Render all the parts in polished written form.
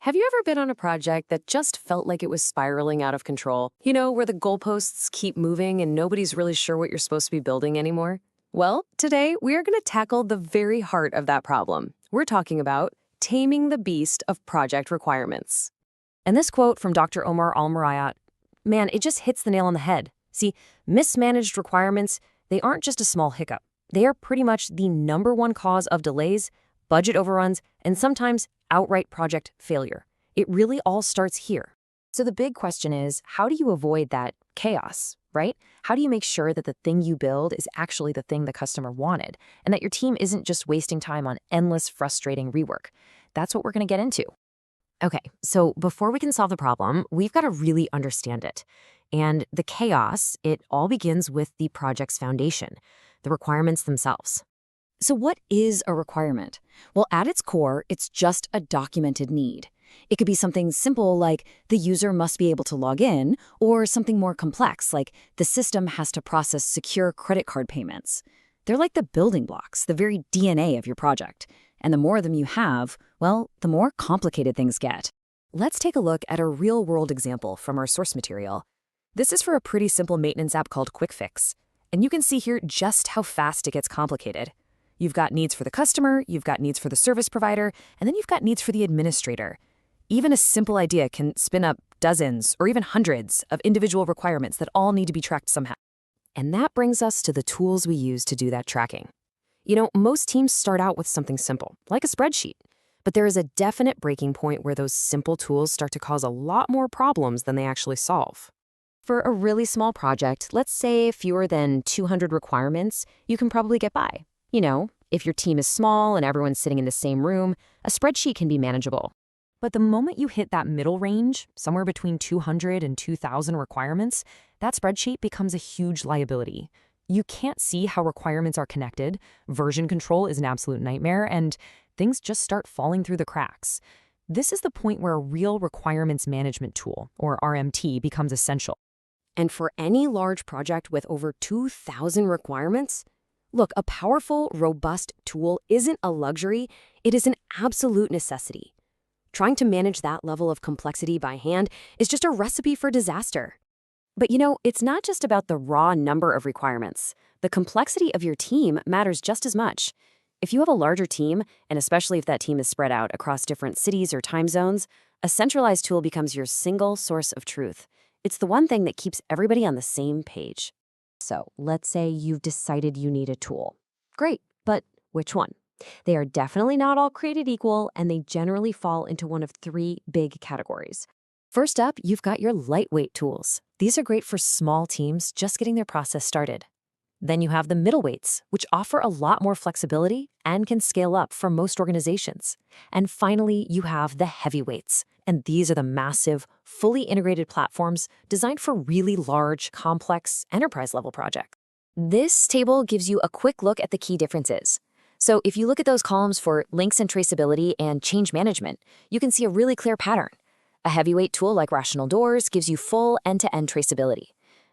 Have you ever been on a project that just felt like it was spiraling out of control? Where the goalposts keep moving and nobody's really sure what you're supposed to be building anymore? Well, today we are going to tackle the very heart of that problem. We're talking about taming the beast of project requirements. And this quote from Dr. Omar Mrayat, man, it just hits the nail on the head. See, mismanaged requirements, they aren't just a small hiccup. They are pretty much the #1 cause of delays, budget overruns, and sometimes outright project failure. It really all starts here. So the big question is, how do you avoid that chaos, right? How do you make sure that the thing you build is actually the thing the customer wanted, and that your team isn't just wasting time on endless, frustrating rework? That's what we're going to get into. Okay, so before we can solve the problem, we've got to really understand it. And the chaos, it all begins with the project's foundation, the requirements themselves. So what is a requirement? Well, at its core, it's just a documented need. It could be something simple like the user must be able to log in, or something more complex like the system has to process secure credit card payments. They're like the building blocks, the very DNA of your project. And the more of them you have, well, the more complicated things get. Let's take a look at a real-world example from our source material. This is for a pretty simple maintenance app called Quick Fix. And you can see here just how fast it gets complicated. You've got needs for the customer, you've got needs for the service provider, and then you've got needs for the administrator. Even a simple idea can spin up dozens or even hundreds of individual requirements that all need to be tracked somehow. And that brings us to the tools we use to do that tracking. Most teams start out with something simple, like a spreadsheet. But there is a definite breaking point where those simple tools start to cause a lot more problems than they actually solve. For a really small project, let's say fewer than 200 requirements, you can probably get by. If your team is small and everyone's sitting in the same room, a spreadsheet can be manageable. But the moment you hit that middle range, somewhere between 200 and 2,000 requirements, that spreadsheet becomes a huge liability. You can't see how requirements are connected, version control is an absolute nightmare, and things just start falling through the cracks. This is the point where a real requirements management tool, or RMT, becomes essential. And for any large project with over 2,000 requirements, look, a powerful, robust tool isn't a luxury, it is an absolute necessity. Trying to manage that level of complexity by hand is just a recipe for disaster. But it's not just about the raw number of requirements. The complexity of your team matters just as much. If you have a larger team, and especially if that team is spread out across different cities or time zones, a centralized tool becomes your single source of truth. It's the one thing that keeps everybody on the same page. So let's say you've decided you need a tool. Great, but which one? They are definitely not all created equal, and they generally fall into one of 3 big categories. First up, you've got your lightweight tools. These are great for small teams just getting their process started. Then you have the middleweights, which offer a lot more flexibility and can scale up for most organizations. And finally, you have the heavyweights. And these are the massive, fully integrated platforms designed for really large, complex, enterprise-level projects. This table gives you a quick look at the key differences. So if you look at those columns for links and traceability and change management, you can see a really clear pattern. A heavyweight tool like Rational Doors gives you full end-to-end traceability.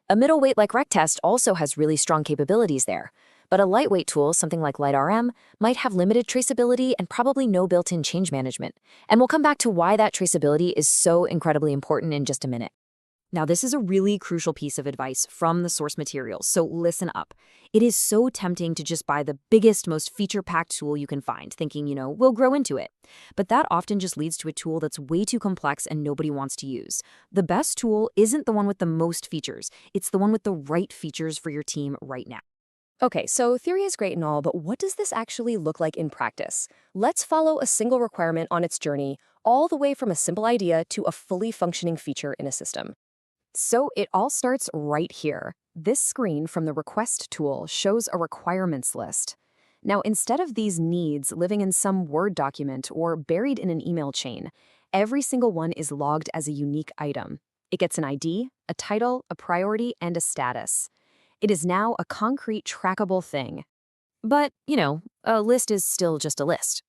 A middleweight like RecTest also has really strong capabilities there. But a lightweight tool, something like LightRM, might have limited traceability and probably no built-in change management. And we'll come back to why that traceability is so incredibly important in just a minute. Now, this is a really crucial piece of advice from the source materials, so listen up. It is so tempting to just buy the biggest, most feature-packed tool you can find, thinking, we'll grow into it. But that often just leads to a tool that's way too complex and nobody wants to use. The best tool isn't the one with the most features. It's the one with the right features for your team right now. Okay, so theory is great and all, but what does this actually look like in practice? Let's follow a single requirement on its journey, all the way from a simple idea to a fully functioning feature in a system. So it all starts right here. This screen from the request tool shows a requirements list. Now, instead of these needs living in some Word document or buried in an email chain, every single one is logged as a unique item. It gets an ID, a title, a priority, and a status. It is now a concrete, trackable thing. But, a list is still just a list.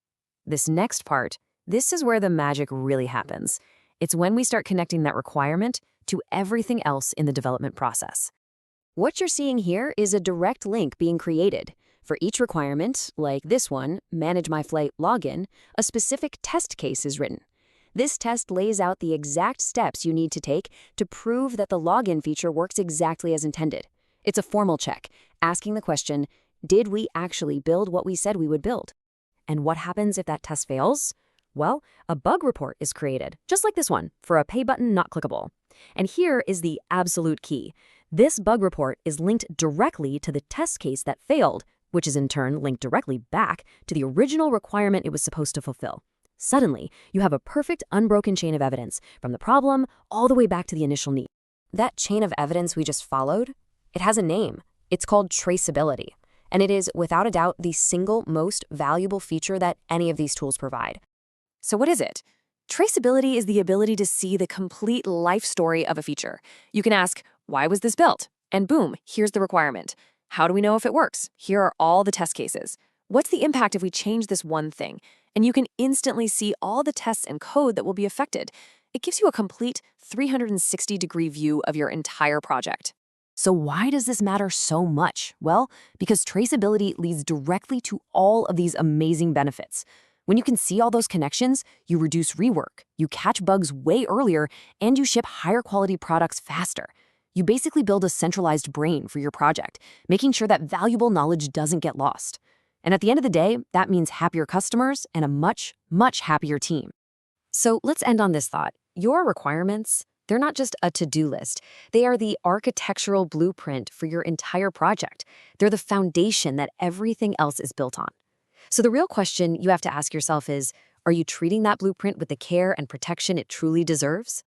This next part, this is where the magic really happens. It's when we start connecting that requirement to everything else in the development process. What you're seeing here is a direct link being created. For each requirement, like this one, Manage My Flight Login, a specific test case is written. This test lays out the exact steps you need to take to prove that the login feature works exactly as intended. It's a formal check, asking the question, did we actually build what we said we would build? And what happens if that test fails? Well, a bug report is created, just like this one, for a pay button not clickable. And here is the absolute key. This bug report is linked directly to the test case that failed, which is in turn linked directly back to the original requirement it was supposed to fulfill. Suddenly, you have a perfect unbroken chain of evidence, from the problem all the way back to the initial need. That chain of evidence we just followed, it has a name. It's called traceability. And it is, without a doubt, the single most valuable feature that any of these tools provide. So what is it? Traceability is the ability to see the complete life story of a feature. You can ask, why was this built? And boom, here's the requirement. How do we know if it works? Here are all the test cases. What's the impact if we change this one thing? And you can instantly see all the tests and code that will be affected. It gives you a complete 360-degree view of your entire project. So why does this matter so much? Well, because traceability leads directly to all of these amazing benefits. When you can see all those connections, you reduce rework, you catch bugs way earlier, and you ship higher quality products faster. You basically build a centralized brain for your project, making sure that valuable knowledge doesn't get lost. And at the end of the day, that means happier customers and a much, much happier team. So let's end on this thought. Your requirements, they're not just a to-do list. They are the architectural blueprint for your entire project. They're the foundation that everything else is built on. So the real question you have to ask yourself is, are you treating that blueprint with the care and protection it truly deserves?